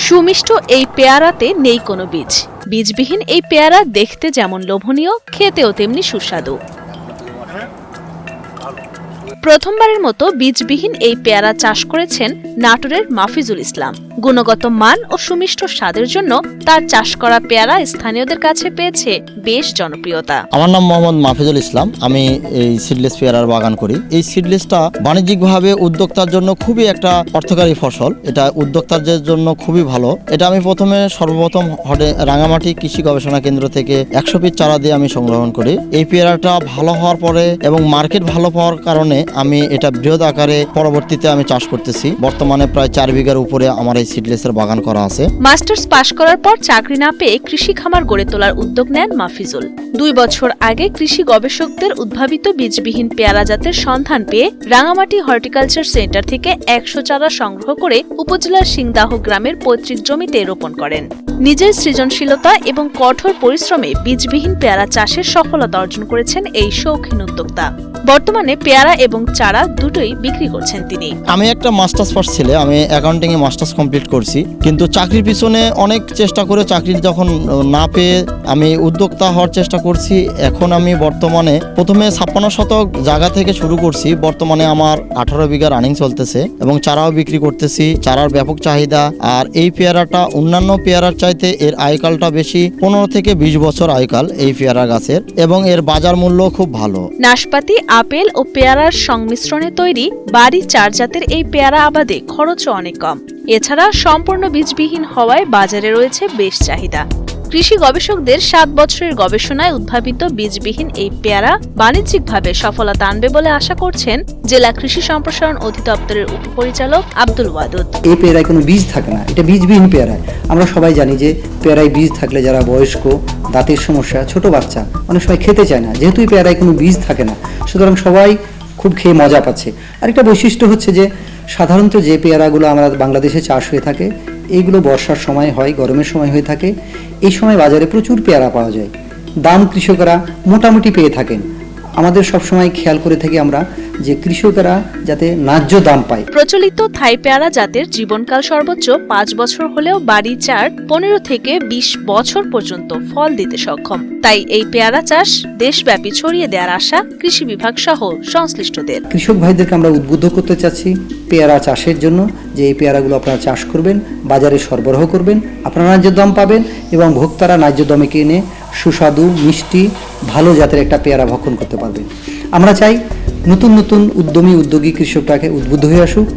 সুমিষ্ট এই পেয়ারাতে নেই কোনো বীজ। বীজবিহীন এই পেয়ারা দেখতে যেমন লোভনীয়, খেতেও তেমনি সুস্বাদু। প্রথমবারের মতো বীজবিহীন এই পেয়ারা চাষ করেছেন নাটোরের মাফিজুল ইসলাম। গুণগত মান ও সুমিষ্ট স্বাদের জন্য তার চাষ করা পেয়ারা স্থানীয়দের কাছে পেয়েছে বেশ জনপ্রিয়তা। আমার নাম মোহাম্মদ মাফিজুল ইসলাম। আমি এই সিডলেস পেয়ারার বাগান করি। এই সিডলেসটা বাণিজ্যিকভাবে উদ্যোক্তার জন্য খুবই একটা অর্থকারী ফসল। এটা উদ্যোক্তাদের জন্য খুবই ভালো। এটা আমি সর্বপ্রথম রাঙামাটি কৃষি গবেষণা কেন্দ্র থেকে 100 পিস চারা দিয়ে আমি সংগ্রহণ করি। এই পেয়ারাটা ভালো হওয়ার পরে এবং মার্কেট ভালো পাওয়ার কারণে আমি এটা বৃহৎ আকারে পরবর্তীতে আমি চাষ করতেছি। বর্তমানে প্রায় 4 বিঘার উপরে আমার এই সিডলেসের বাগান করা আছে। মাস্টার্স পাশ করার পর চাকরি না পেয়ে কৃষি খামার গড়ে তোলার উদ্যোগ নেন মাফিজুল। 2 বছর আগে কৃষি গবেষকদের উদ্ভাবিত বীজবিহীন পেয়ারা জাতের সন্ধান পেয়ে রাঙামাটি হর্টিকালচার সেন্টার থেকে 100 চারা সংগ্রহ করে উপজেলার সিংদাহ গ্রামের পৈতৃক জমিতে রোপণ করেন। নিজের সৃজনশীলতা এবং কঠোর পরিশ্রমে বীজবিহীন পেয়ারা চাষের সফলতা অর্জন করেছেন এই শৌখিন উদ্যোক্তা। বর্তমানে পেয়ারা এবং চারা দুটোই বিক্রি করছেন তিনি। আমি একটা মাস্টার্স পাস ছেলে। আমি অ্যাকাউন্টিং এ মাস্টার্স কমপ্লিট করছি, কিন্তু চাকরির পিছনে অনেক চেষ্টা করে চাকরি যখন না পেয়ে আমি উদ্যোক্তা হওয়ার চেষ্টা করছি। এখন আমি বর্তমানে প্রথমে 56 শতক জায়গা থেকে শুরু করছি। বর্তমানে আমার 18 বিঘা রানিং চলতেছে এবং চারাও বিক্রি করতেছি। চারার ব্যাপক চাহিদা। আর এই পেয়ারাটা অন্যান্য পেয়ারার চাইতে এর আয়কালটা বেশি, 15 থেকে 20 বছর আয়কাল এই পেয়ারা গাছের, এবং এর বাজার মূল্য খুব ভালো। নাশপাতি, আপেল ও পেয়ারার সংমিশ্রণে তৈরি বাড়ি 4 জাতের এই পেয়ারা আবাদে খরচও অনেক কম। এছাড়া সম্পূর্ণ বীজবিহীন হওয়ায় বাজারে রয়েছে বেশ চাহিদা। কৃষি গবেষকদের 7 বছরের গবেষণায় উদ্ভাবিত বীজবিহীন এই পেয়ারা বাণিজ্যিকভাবে সফলতা আনবে বলে আশা করছেন জেলা কৃষি সম্প্রসারণ অধিদপ্তরের উপপরিচালক আব্দুল ওয়াদুদ। এই পেয়ারায় কোনো বীজ থাকে না, এটা বীজবিহীন পেয়ারা। আমরা সবাই জানি যে পেয়ারায় বীজ থাকলে যারা বয়স্ক, দাঁতের সমস্যা, ছোট বাচ্চা অনেক সময় খেতে চায় না। যেহেতু এই পেয়ারায় কোনো বীজ থাকে না, সুতরাং সবাই খুব খেয়ে মজা পাচ্ছে। আরেকটা বৈশিষ্ট্য হচ্ছে যে সাধারণত যে পেয়ারাগুলো আমরা বাংলাদেশে চাষ হয়ে থাকে এইগুলো বর্ষার সময় হয়, গরমের সময় হয়ে থাকে। এই সময় বাজারে প্রচুর পেয়ারা পাওয়া যায়। দাম কৃষকেরা মোটামুটি পেয়ে থাকেন। আমাদের সবসময় খেয়াল করে থাকি আমরা যে কৃষকেরা যাতে ন্যায্য দাম পায়। প্রচলিত থাই পেয়ারা জাতের জীবনকাল সর্বোচ্চ 5 বছর হলেও বাড়ি 4 15 থেকে 20 বছর পর্যন্ত ফল দিতে সক্ষম। তাই এই পেয়ারা চাষ দেশব্যাপী ছড়িয়ে দেওয়ার আশা কৃষি বিভাগ সহ সংশ্লিষ্টদের। কৃষক ভাইদেরকে আমরা উদ্বুদ্ধ করতে চাচ্ছি পেয়ারা চাষের জন্য, যে এই পেয়ারাগুলো আপনারা চাষ করবেন, বাজারে সরবরাহ করবেন, আপনারা ন্যায্য দাম পাবেন এবং ভোক্তারা ন্যায্য দামে কিনে সুস্বাদু, মিষ্টি, ভালো জাতের একটা পেয়ারা ভক্ষণ করতে পারবেন। আমরা চাই নতুন নতুন উদ্যোগী কৃষকটাকে উদ্বুদ্ধ হয়ে আসুক।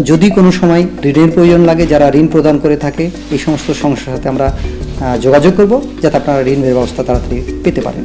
যদি কোনো সময় ঋণের প্রয়োজন লাগে, যারা ঋণ প্রদান করে থাকে, এই সমস্ত সংস্থার সাথে আমরা যোগাযোগ করব যাতে আপনারা ঋণের ব্যবস্থা তাড়াতাড়ি পেতে পারেন।